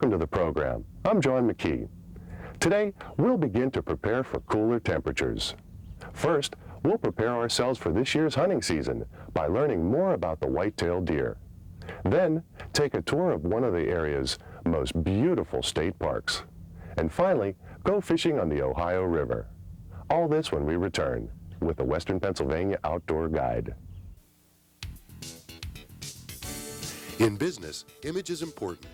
welcome to the program. I'm John McKee. Today, we'll begin to prepare for cooler temperatures. First, we'll prepare ourselves for this year's hunting season by learning more about the white-tailed deer. Then, take a tour of one of the area's most beautiful state parks. And finally, go fishing on the Ohio River. All this when we return with the Western Pennsylvania Outdoor Guide. In business, image is important.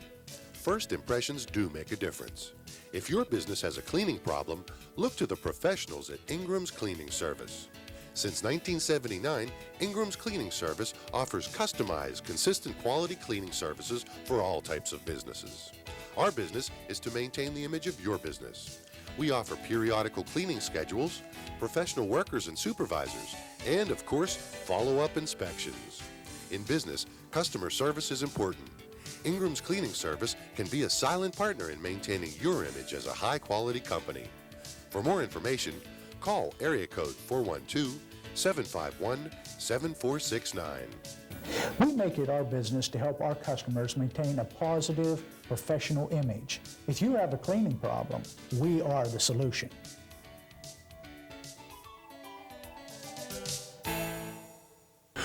First impressions do make a difference. If your business has a cleaning problem, look to the professionals at Ingram's Cleaning Service. Since 1979, Ingram's Cleaning Service offers customized, consistent quality cleaning services for all types of businesses. Our business is to maintain the image of your business. We offer periodical cleaning schedules, professional workers and supervisors, and of course, follow-up inspections. In business, customer service is important. Ingram's Cleaning Service can be a silent partner in maintaining your image as a high-quality company. For more information, call area code 412-751-7469. We make it our business to help our customers maintain a positive, professional image. If you have a cleaning problem, we are the solution.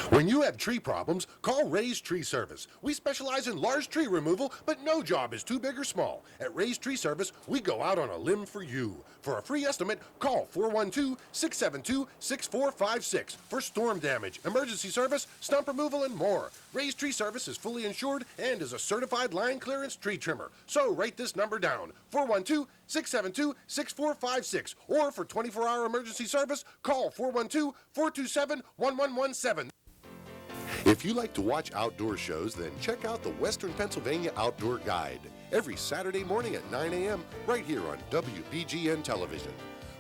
When you have tree problems, call Ray's Tree Service. We specialize in large tree removal, but no job is too big or small. At Ray's Tree Service, we go out on a limb for you. For a free estimate, call 412-672-6456 for storm damage, emergency service, stump removal, and more. Ray's Tree Service is fully insured and is a certified line clearance tree trimmer. So write this number down, 412-672-6456. Or for 24-hour emergency service, call 412-427-1117. If you like to watch outdoor shows, then check out the Western Pennsylvania Outdoor Guide every Saturday morning at 9 a.m. right here on WBGN television.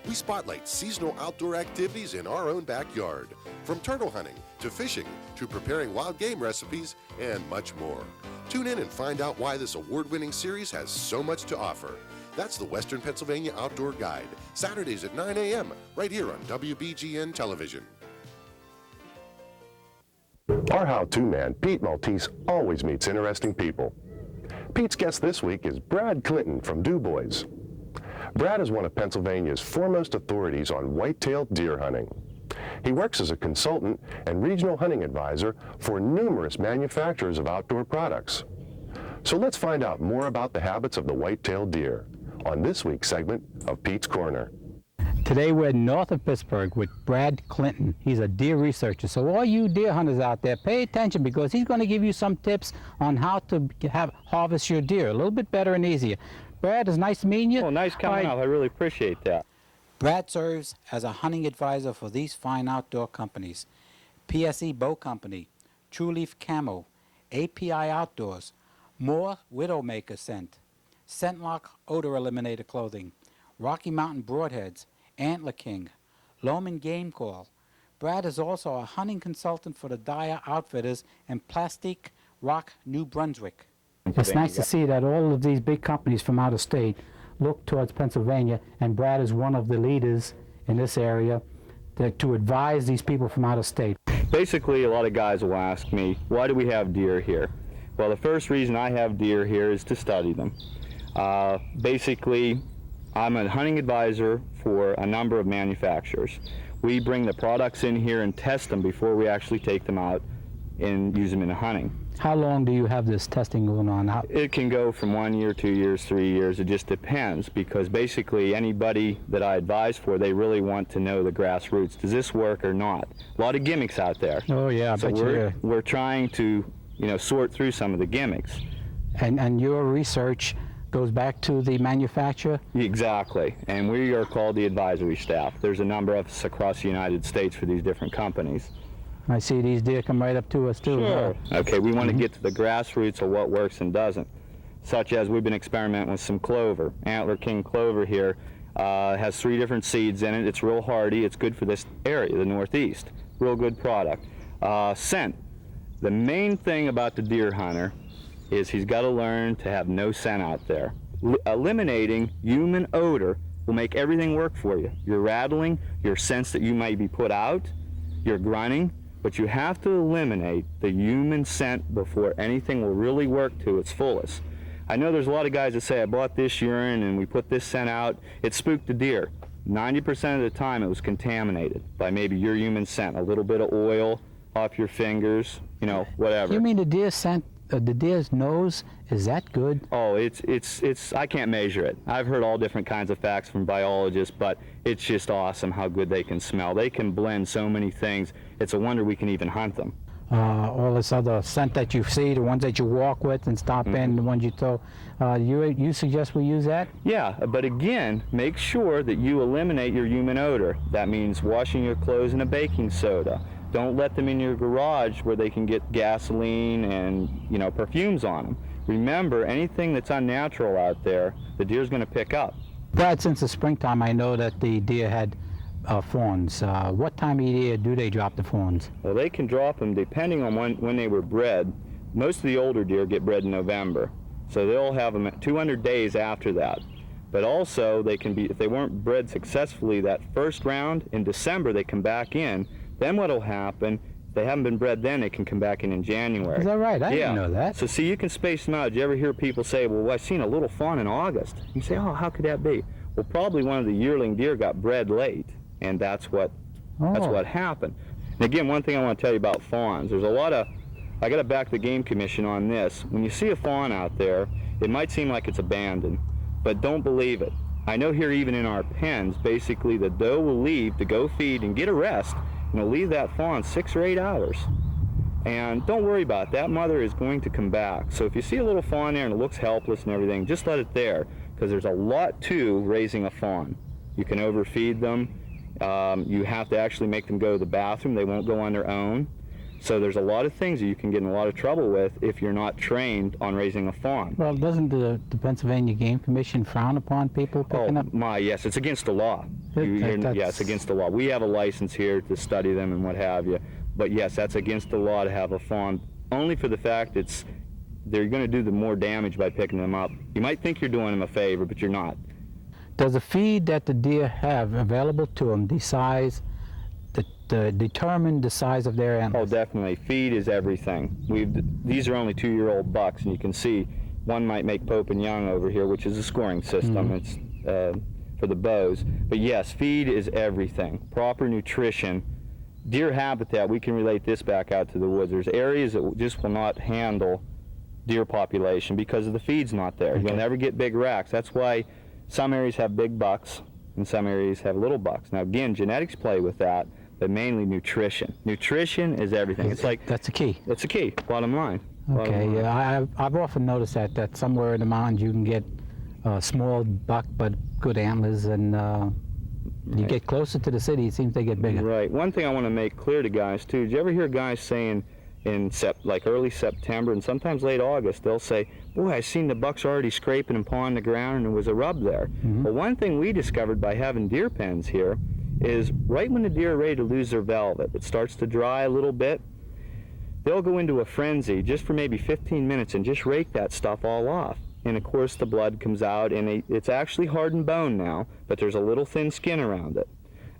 We spotlight seasonal outdoor activities in our own backyard, from turtle hunting to fishing to preparing wild game recipes and much more. Tune in and find out why this award-winning series has so much to offer. That's the Western Pennsylvania Outdoor Guide, Saturdays at 9 a.m. right here on WBGN television. Our how-to man, Pete Maltese, always meets interesting people. Pete's guest this week is Brad Clinton from Du Bois. Brad is one of Pennsylvania's foremost authorities on white-tailed deer hunting. He works as a consultant and regional hunting advisor for numerous manufacturers of outdoor products. So let's find out more about the habits of the white-tailed deer on this week's segment of Pete's Corner. Today we're north of Pittsburgh with Brad Clinton. He's a deer researcher. So all you deer hunters out there, pay attention because he's going to give you some tips on how to harvest your deer a little bit better and easier. Brad, it's nice meeting you. Well, nice coming out. I really appreciate that. Brad serves as a hunting advisor for these fine outdoor companies: PSE Bow Company, True Leaf Camo, API Outdoors, Moore Widowmaker Scent, Scentlock Odor Eliminator Clothing, Rocky Mountain Broadheads, Antler King, Loman Game Call. Brad is also a hunting consultant for the Dyer Outfitters and Plastic Rock, New Brunswick. It's nice to see that all of these big companies from out of state look towards Pennsylvania, and Brad is one of the leaders in this area to advise these people from out of state. Basically, a lot of guys will ask me, why do we have deer here? Well, the first reason I have deer here is to study them. Basically, I'm a hunting advisor for a number of manufacturers. We bring the products in here and test them before we actually take them out and use them in hunting. How long do you have this testing going on? It can go from 1 year, 2 years, 3 years. It just depends, because basically anybody that I advise for, they really want to know the grassroots. Does this work or not? A lot of gimmicks out there. Oh yeah, so we're trying to, sort through some of the gimmicks. And your research goes back to the manufacturer? Exactly, and we are called the advisory staff. There's a number of us across the United States for these different companies. I see these deer come right up to us too. Sure. Okay, we want to get to the grassroots of what works and doesn't, such as we've been experimenting with some clover. Antler King clover here has 3 different seeds in it. It's real hardy. It's good for this area, the Northeast. Real good product. Scent. The main thing about the deer hunter is he's got to learn to have no scent out there. Eliminating human odor will make everything work for you. Your rattling, your scents that you may be put out, your grunting, but you have to eliminate the human scent before anything will really work to its fullest. I know there's a lot of guys that say, I bought this urine and we put this scent out, it spooked the deer. 90% of the time it was contaminated by maybe your human scent, a little bit of oil off your fingers, you know, whatever. You mean the deer scent, the deer's nose, is that good? Oh, I can't measure it. I've heard all different kinds of facts from biologists, but it's just awesome how good they can smell. They can blend so many things. It's a wonder we can even hunt them. All this other scent that you see, the ones that you walk with and stop in, the ones you throw, you suggest we use that? Yeah, but again, make sure that you eliminate your human odor. That means washing your clothes in a baking soda. Don't let them in your garage where they can get gasoline and, you know, perfumes on them. Remember, anything that's unnatural out there, the deer's going to pick up. Brad, since the springtime, I know that the deer had fawns. What time of year do they drop the fawns? Well, they can drop them depending on when they were bred. Most of the older deer get bred in November, so they'll have them at 200 days after that. But also, they can be, if they weren't bred successfully that first round, in December they come back in. Then what'll happen, if they haven't been bred then, they can come back in January. Is that right? I didn't know that. So see, you can space them out. Did you ever hear people say, well, I've seen a little fawn in August? You say, oh, how could that be? Well, probably one of the yearling deer got bred late, and that's what happened. And again, one thing I want to tell you about fawns, there's a lot of, I got to back the Game Commission on this. When you see a fawn out there, it might seem like it's abandoned, but don't believe it. I know here even in our pens, basically the doe will leave to go feed and get a rest, and it'll leave that fawn 6 or 8 hours. And don't worry about it. That mother is going to come back. So if you see a little fawn there and it looks helpless and everything, just let it there, because there's a lot to raising a fawn. You can overfeed them. You have to actually make them go to the bathroom. They won't go on their own. So there's a lot of things that you can get in a lot of trouble with if you're not trained on raising a fawn. Well, doesn't the Pennsylvania Game Commission frown upon people picking up? Yes, it's against the law. Yeah, it's against the law. We have a license here to study them and what have you. But yes, that's against the law to have a fawn, only for the fact they're going to do the more damage by picking them up. You might think you're doing them a favor, but you're not. Does the feed that the deer have available to them determine the size of their antlers? Oh, definitely. Feed is everything. These are only 2-year-old bucks, and you can see one might make Pope and Young over here, which is a scoring system. It's for the bows. But yes, feed is everything. Proper nutrition. Deer habitat, we can relate this back out to the woods. There's areas that just will not handle deer population because the feed's not there. You'll never get big racks. That's why some areas have big bucks and some areas have little bucks. Now again, genetics play with that, but mainly nutrition. Nutrition is everything. It's like that's the key. That's the key. Bottom line. Okay. Yeah, I've often noticed that somewhere in the mountains you can get a small buck but good antlers, and you get closer to the city, it seems they get bigger. Right. One thing I want to make clear to guys too. Did you ever hear guys saying in like early September and sometimes late August, they'll say, boy, I seen the bucks already scraping and pawing the ground and there was a rub there. Well, one thing we discovered by having deer pens here is right when the deer are ready to lose their velvet, it starts to dry a little bit, they'll go into a frenzy just for maybe 15 minutes and just rake that stuff all off. And of course the blood comes out, and it's actually hardened bone now, but there's a little thin skin around it.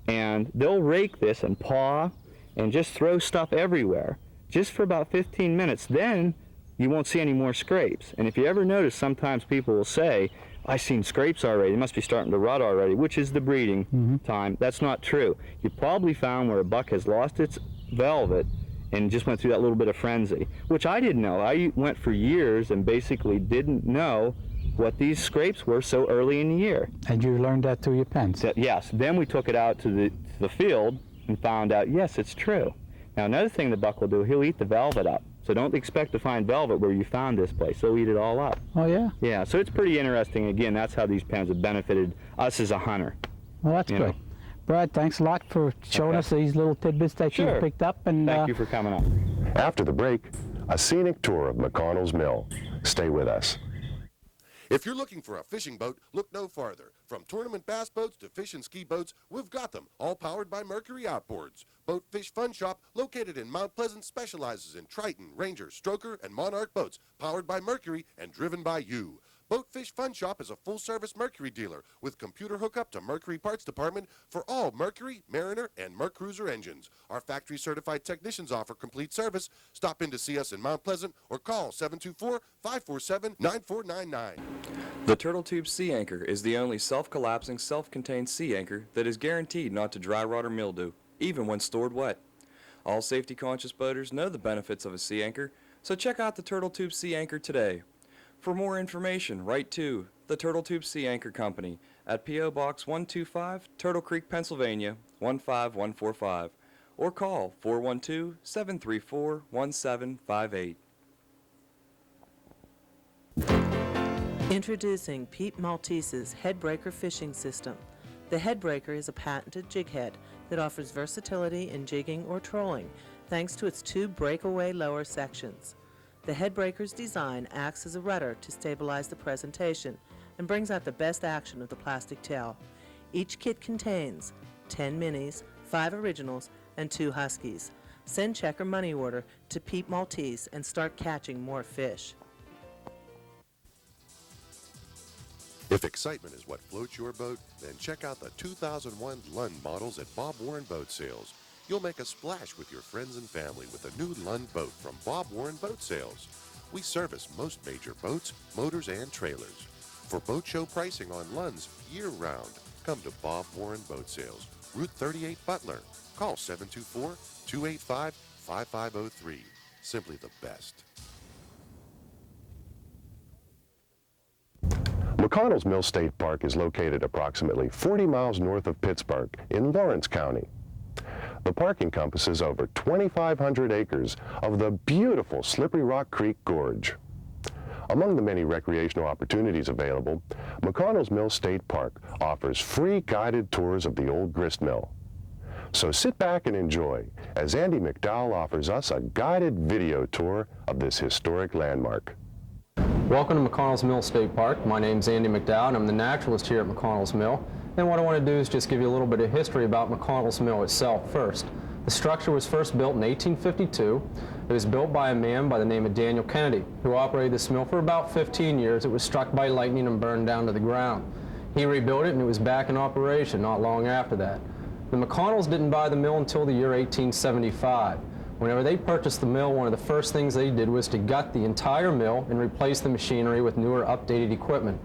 And they'll rake this and paw and just throw stuff everywhere just for about 15 minutes. Then you won't see any more scrapes. And if you ever notice, sometimes people will say, I've seen scrapes already, they must be starting to rot already, which is the breeding time. That's not true. You probably found where a buck has lost its velvet and just went through that little bit of frenzy, which I didn't know. I went for years and basically didn't know what these scrapes were so early in the year. And you learned that through your pens? Yes. Then we took it out to the field and found out, yes, it's true. Now, another thing the buck will do, he'll eat the velvet up. So don't expect to find velvet where you found this place. He'll eat it all up. Oh, yeah? Yeah, so it's pretty interesting. Again, that's how these pens have benefited us as a hunter. Well, that's good. Brad, thanks a lot for showing us these little tidbits that you picked up. And thank you for coming up. After the break, a scenic tour of McCONNELLS Mill. Stay with us. If you're looking for a fishing boat, look no farther. From tournament bass boats to fish and ski boats, we've got them, all powered by Mercury Outboards. Boat Fish Fun Shop, located in Mount Pleasant, specializes in Triton, Ranger, Stroker, and Monarch boats, powered by Mercury and driven by you. Boatfish Fun Shop is a full-service Mercury dealer with computer hookup to Mercury Parts Department for all Mercury, Mariner, and MerCruiser engines. Our factory-certified technicians offer complete service. Stop in to see us in Mount Pleasant or call 724-547-9499. The Turtle Tube Sea Anchor is the only self-collapsing, self-contained sea anchor that is guaranteed not to dry rot or mildew, even when stored wet. All safety-conscious boaters know the benefits of a sea anchor, so check out the Turtle Tube Sea Anchor today. For more information, write to the Turtle Tube Sea Anchor Company at P.O. Box 125, Turtle Creek, Pennsylvania 15145, or call 412-734-1758. Introducing Pete Maltese's Headbreaker Fishing System. The Headbreaker is a patented jig head that offers versatility in jigging or trolling thanks to its two breakaway lower sections. The Headbreaker's design acts as a rudder to stabilize the presentation and brings out the best action of the plastic tail. Each kit contains 10 minis, 5 originals, and 2 huskies. Send check or money order to Pete Maltese and start catching more fish. If excitement is what floats your boat, then check out the 2001 Lund models at Bob Warren Boat Sales. You'll make a splash with your friends and family with a new Lund boat from Bob Warren Boat Sales. We service most major boats, motors, and trailers. For boat show pricing on Lunds year-round, come to Bob Warren Boat Sales, Route 38 Butler. Call 724-285-5503. Simply the best. McCONNELLS Mill State Park is located approximately 40 miles north of Pittsburgh in Lawrence County. The park encompasses over 2,500 acres of the beautiful Slippery Rock Creek Gorge. Among the many recreational opportunities available, McCONNELLS Mill State Park offers free guided tours of the old grist mill. So sit back and enjoy as Andy McDowell offers us a guided video tour of this historic landmark. Welcome to McCONNELLS Mill State Park. My name's Andy McDowell and I'm the naturalist here at McCONNELLS Mill. And what I want to do is just give you a little bit of history about McCONNELLS Mill itself first. The structure was first built in 1852. It was built by a man by the name of Daniel Kennedy, who operated this mill for about 15 years. It was struck by lightning and burned down to the ground. He rebuilt it and it was back in operation not long after that. The McCONNELLS didn't buy the mill until the year 1875. Whenever they purchased the mill, one of the first things they did was to gut the entire mill and replace the machinery with newer, updated equipment.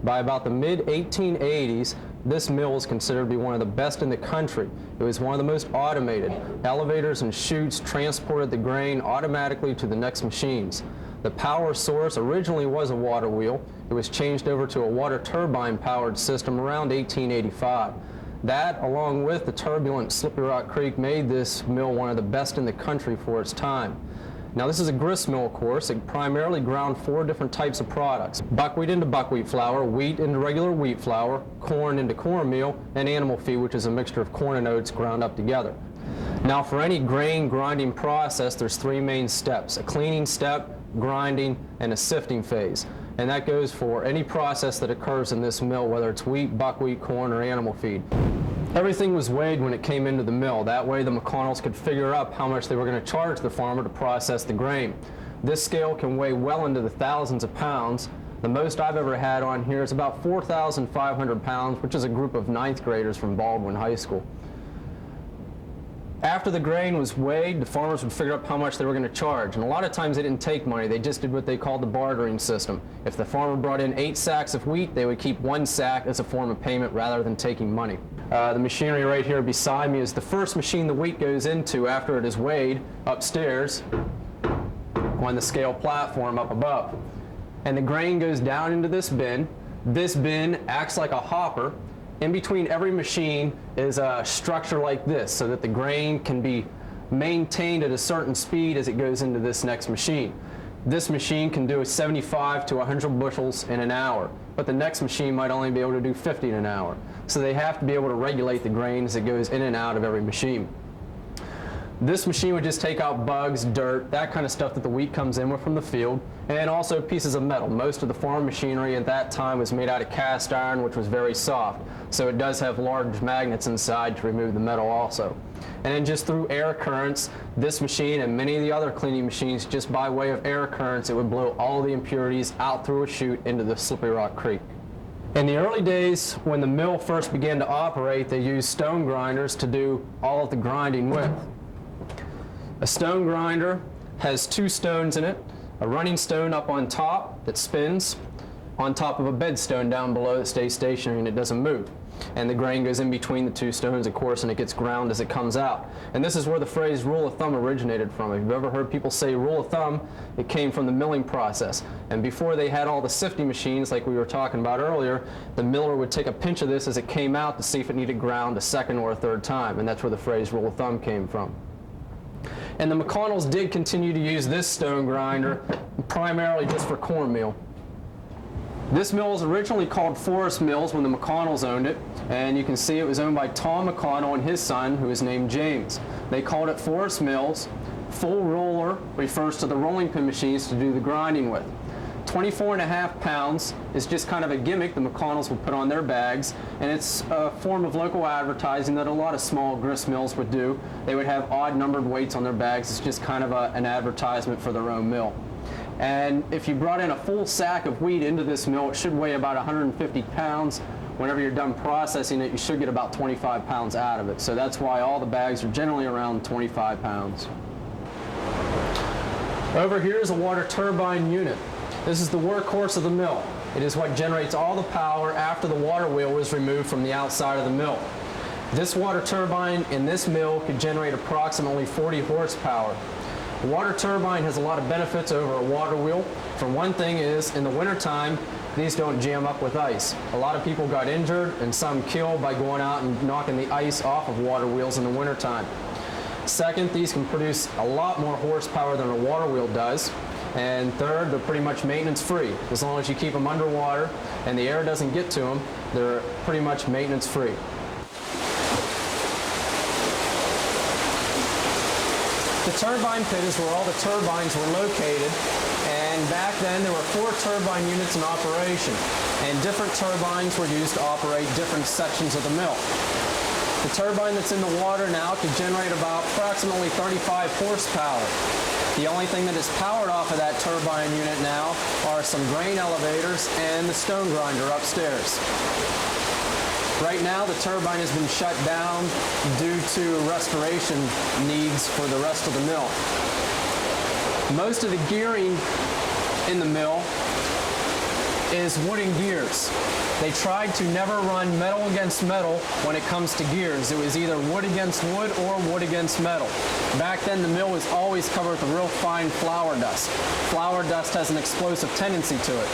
By about the mid-1880s, this mill is considered to be one of the best in the country. It was one of the most automated. Elevators and chutes transported the grain automatically to the next machines. The power source originally was a water wheel. It was changed over to a water turbine-powered system around 1885. That, along with the turbulent Slippery Rock Creek, made this mill one of the best in the country for its time. Now, this is a grist mill, of course. It primarily ground 4 different types of products: buckwheat into buckwheat flour, wheat into regular wheat flour, corn into cornmeal, and animal feed, which is a mixture of corn and oats ground up together. Now, for any grain grinding process, there's 3 main steps: a cleaning step, grinding, and a sifting phase. And that goes for any process that occurs in this mill, whether it's wheat, buckwheat, corn, or animal feed. Everything was weighed when it came into the mill. That way the McCONNELLS could figure out how much they were going to charge the farmer to process the grain. This scale can weigh well into the thousands of pounds. The most I've ever had on here is about 4,500 pounds, which is a group of 9th graders from Baldwin High School. After the grain was weighed, the farmers would figure out how much they were going to charge. And a lot of times they didn't take money. They just did what they called the bartering system. If the farmer brought in 8 sacks of wheat, they would keep 1 sack as a form of payment rather than taking money. The machinery right here beside me is the first machine the wheat goes into after it is weighed upstairs on the scale platform up above. And the grain goes down into this bin. This bin acts like a hopper. In between every machine is a structure like this so that the grain can be maintained at a certain speed as it goes into this next machine. This machine can do 75 to 100 bushels in an hour, but the next machine might only be able to do 50 in an hour. So they have to be able to regulate the grain as it goes in and out of every machine. This machine would just take out bugs, dirt, that kind of stuff that the wheat comes in with from the field, and also pieces of metal. Most of the farm machinery at that time was made out of cast iron, which was very soft, so it does have large magnets inside to remove the metal also. And then just through air currents, this machine and many of the other cleaning machines, just by way of air currents, it would blow all the impurities out through a chute into the Slippery Rock Creek. In the early days, when the mill first began to operate, they used stone grinders to do all of the grinding with. A stone grinder has two stones in it, a running stone up on top that spins, on top of a bed stone down below that stays stationary and it doesn't move. And the grain goes in between the two stones, of course, and it gets ground as it comes out. And this is where the phrase rule of thumb originated from. If you've ever heard people say rule of thumb, it came from the milling process. And before they had all the sifting machines like we were talking about earlier, the miller would take a pinch of this as it came out to see if it needed ground a second or a third time. And that's where the phrase rule of thumb came from. And the McConnells did continue to use this stone grinder primarily just for cornmeal. This mill was originally called Forest Mills when the McConnells owned it, and you can see it was owned by Tom McConnell and his son, who is named James. They called it Forest Mills. Full roller refers to the rolling pin machines to do the grinding with. 24.5 pounds is just kind of a gimmick the McConnells would put on their bags, and it's a form of local advertising that a lot of small grist mills would do. They would have odd numbered weights on their bags. It's just kind of an advertisement for their own mill. And if you brought in a full sack of wheat into this mill, it should weigh about 150 pounds. Whenever you're done processing it, you should get about 25 pounds out of it. So that's why all the bags are generally around 25 pounds. Over here is a water turbine unit. This is the workhorse of the mill. It is what generates all the power after the water wheel is removed from the outside of the mill. This water turbine in this mill could generate approximately 40 horsepower. A water turbine has a lot of benefits over a water wheel. For one thing is, in the wintertime, these don't jam up with ice. A lot of people got injured and some killed by going out and knocking the ice off of water wheels in the wintertime. Second, these can produce a lot more horsepower than a water wheel does. And third, they're pretty much maintenance free. As long as you keep them underwater and the air doesn't get to them, they're pretty much maintenance free. The turbine pit is where all the turbines were located, and back then there were 4 turbine units in operation, and different turbines were used to operate different sections of the mill. The turbine that's in the water now could generate about approximately 35 horsepower. The only thing that is powered off of that turbine unit now are some grain elevators and the stone grinder upstairs. Right now, the turbine has been shut down due to restoration needs for the rest of the mill. Most of the gearing in the mill is wooden gears. They tried to never run metal against metal when it comes to gears. It was either wood against wood or wood against metal. Back then, the mill was always covered with a real fine flour dust. Flour dust has an explosive tendency to it.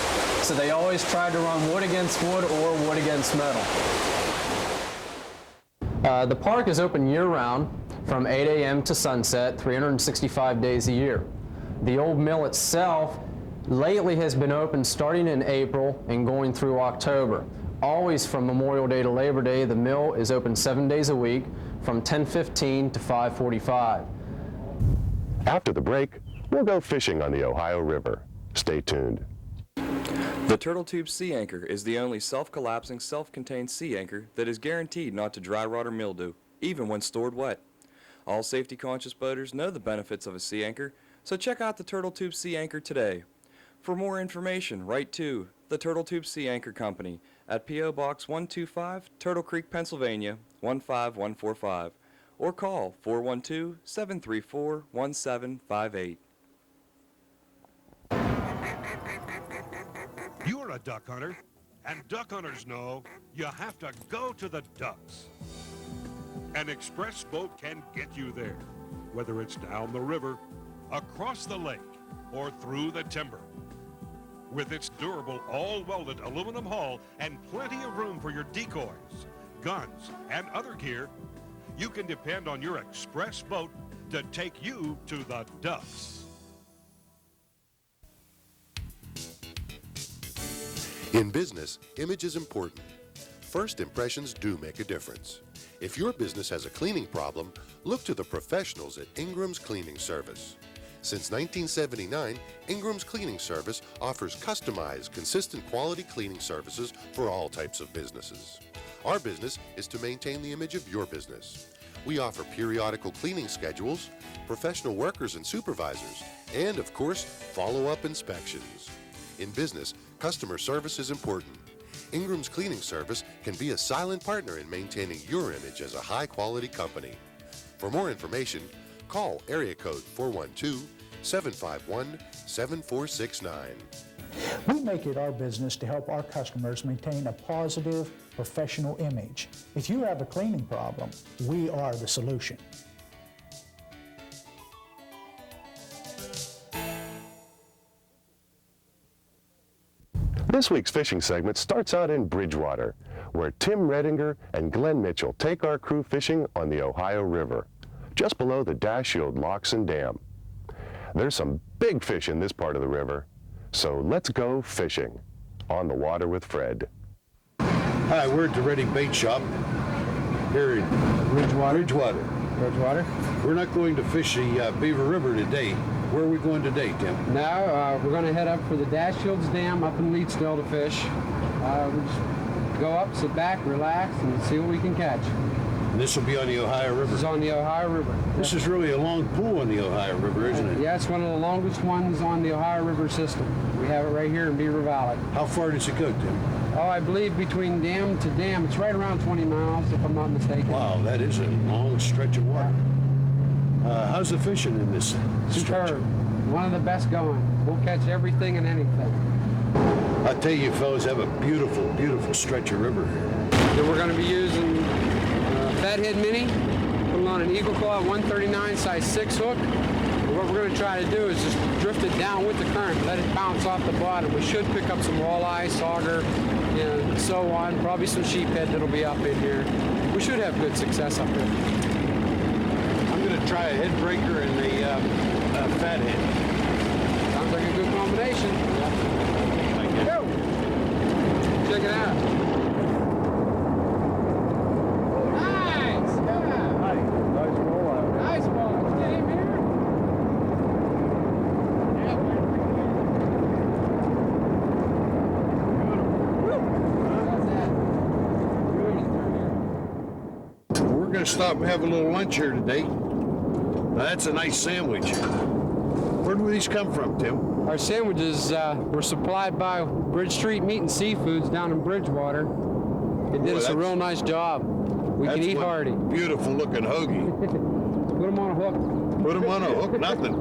So they always tried to run wood against wood or wood against metal. The park is open year-round from 8 a.m. to sunset, 365 days a year. The old mill itself lately has been open starting in April and going through October. Always from Memorial Day to Labor Day, the mill is open 7 days a week from 10:15 to 5:45. After the break, we'll go fishing on the Ohio River. Stay tuned. The Turtle Tube Sea Anchor is the only self-collapsing, self-contained sea anchor that is guaranteed not to dry rot or mildew, even when stored wet. All safety-conscious boaters know the benefits of a sea anchor, so check out the Turtle Tube Sea Anchor today. For more information, write to the Turtle Tube Sea Anchor Company at P.O. Box 125, Turtle Creek, Pennsylvania, 15145, or call 412-734-1758. You're a duck hunter, and duck hunters know you have to go to the ducks. An express boat can get you there, whether it's down the river, across the lake, or through the timber. With its durable, all-welded aluminum hull and plenty of room for your decoys, guns, and other gear, you can depend on your express boat to take you to the ducks. In business, image is important. First impressions do make a difference. If your business has a cleaning problem, look to the professionals at Ingram's Cleaning Service. Since 1979, Ingram's Cleaning Service offers customized, consistent quality cleaning services for all types of businesses. Our business is to maintain the image of your business. We offer periodical cleaning schedules, professional workers and supervisors, and of course, follow-up inspections. In business, customer service is important. Ingram's Cleaning Service can be a silent partner in maintaining your image as a high-quality company. For more information, call area code 412-751-7469. We make it our business to help our customers maintain a positive, professional image. If you have a cleaning problem, we are the solution. This week's fishing segment starts out in Bridgewater, where Tim Redinger and Glenn Mitchell take our crew fishing on the Ohio River, just below the Dashiell Locks and Dam. There's some big fish in this part of the river, so let's go fishing on the water with Fred. Hi, we're at the Redding Bait Shop here in Bridgewater. We're not going to fish the Beaver River today. Where are we going today, Tim? Now, we're going to head up for the Dashiell Dam up in Leedsdale to fish. We'll just go up, sit back, relax, and see what we can catch. And this will be on the Ohio River. This is on the Ohio River. This is really a long pool on the Ohio River, isn't it? Yeah, it's one of the longest ones on the Ohio River system. We have it right here in Beaver Valley. How far does it go, Tim? Oh, I believe between dam to dam, it's right around 20 miles, if I'm not mistaken. Wow, that is a long stretch of water. How's the fishing in this stretch? Superb. One of the best going. We'll catch everything and anything. I tell you, fellas, have a beautiful, beautiful stretch of river here. Then we're going to be using Fathead Mini, putting on an Eagle Claw 139 size 6 hook. And what we're going to try to do is just drift it down with the current, let it bounce off the bottom. We should pick up some walleye, sauger, and so on. Probably some sheephead that'll be up in here. We should have good success up here. I'm going to try a head breaker and a fathead. Sounds like a good combination. Go. Check it out. Nice. Yeah. Nice roll out. Nice one. Let's get him here. We're going to stop and have a little lunch here today. Now, that's a nice sandwich. Where do these come from, Tim? Our sandwiches were supplied by Bridge Street Meat and Seafoods down in Bridgewater. They did us a real nice job. We can eat hearty. Beautiful looking hoagie. Put them on a hook. Put them on a hook, nothing.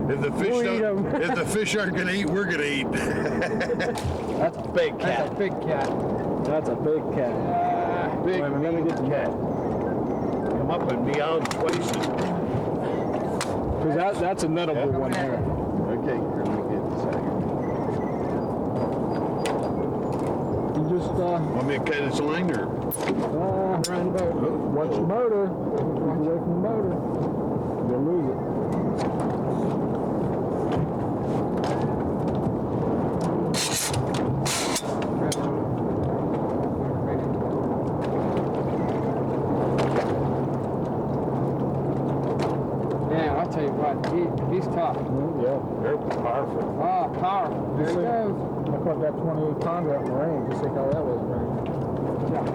If the fish if the fish aren't going to eat, we're going to eat. That's a big cat. That's a big cat. That's a big cat. Big. Wait, let me get the cat. Come up and meow twice. Because that's a nuttable one there. Okay, let me get the second. You just Want me to cut its line or? roundabout. Watch the motor. Keep away from the motor. You'll lose it. Yeah, I'll tell you what, he's tough. Yeah, they're powerful. Ah, powerful. There it goes. I caught that 28 pounder out in the rain. Just think how that was rain. Yeah.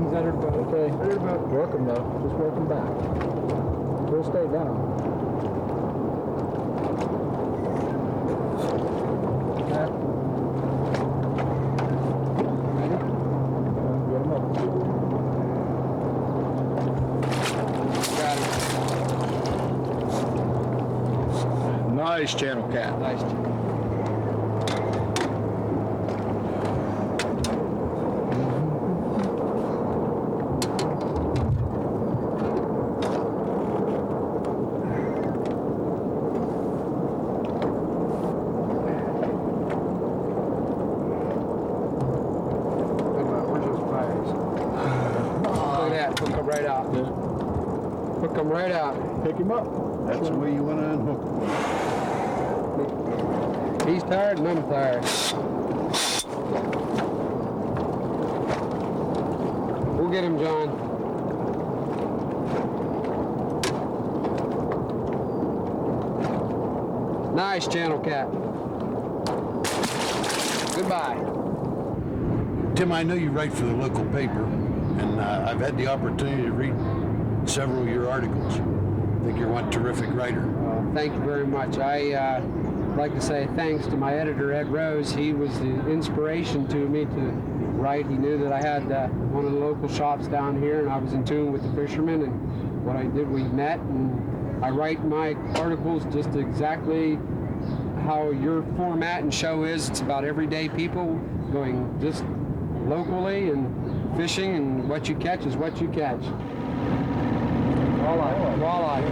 He's under the boat. Okay. Under the boat. Work him though. Just work him back. He'll stay down. Okay. Ready? Get him up. Got it. Nice channel cat. Nice. Hook him right out. Hook him right out. Pick him up. That's the way you want to unhook them. Make He's tired and I'm tired. We'll get him, John. Nice, Channel Cat. Goodbye. Tim, I know you write for the local paper, and I've had the opportunity to read several of your articles. I think you're one terrific writer. Thank you very much. I'd like to say thanks to my editor, Ed Rose. He was the inspiration to me to write. He knew that I had one of the local shops down here, and I was in tune with the fishermen, and what I did, we met, and I write my articles just exactly how your format and show is. It's about everyday people going just locally and fishing, and what you catch is what you catch. Walleye. Walleye.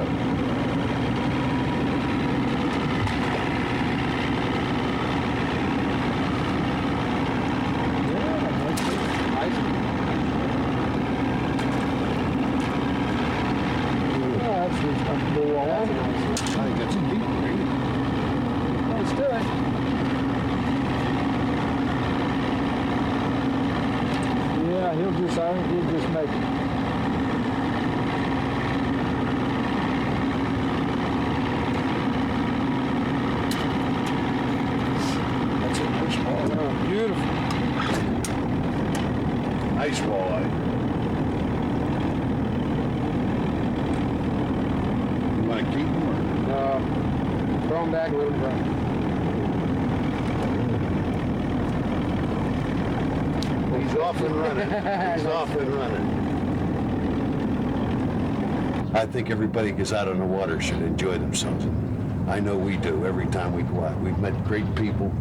I think he'll just make it. That's a nice walleye. Oh, beautiful. Nice walleye. You want to keep him or? Throw him back a little bit. He's off and running. He's off and running. I think everybody who gets out on the water should enjoy themselves. I know we do every time we go out. We've met great people.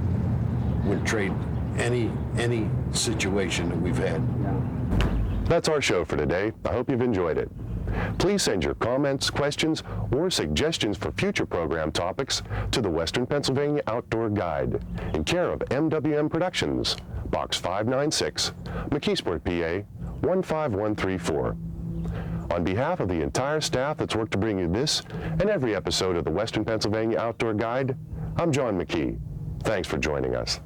Would trade any situation that we've had. That's our show for today. I hope you've enjoyed it. Please send your comments, questions, or suggestions for future program topics to the Western Pennsylvania Outdoor Guide in care of MWM Productions, Box 596, McKeesport, PA 15134. On behalf of the entire staff that's worked to bring you this and every episode of the Western Pennsylvania Outdoor Guide, I'm John McKee. Thanks for joining us.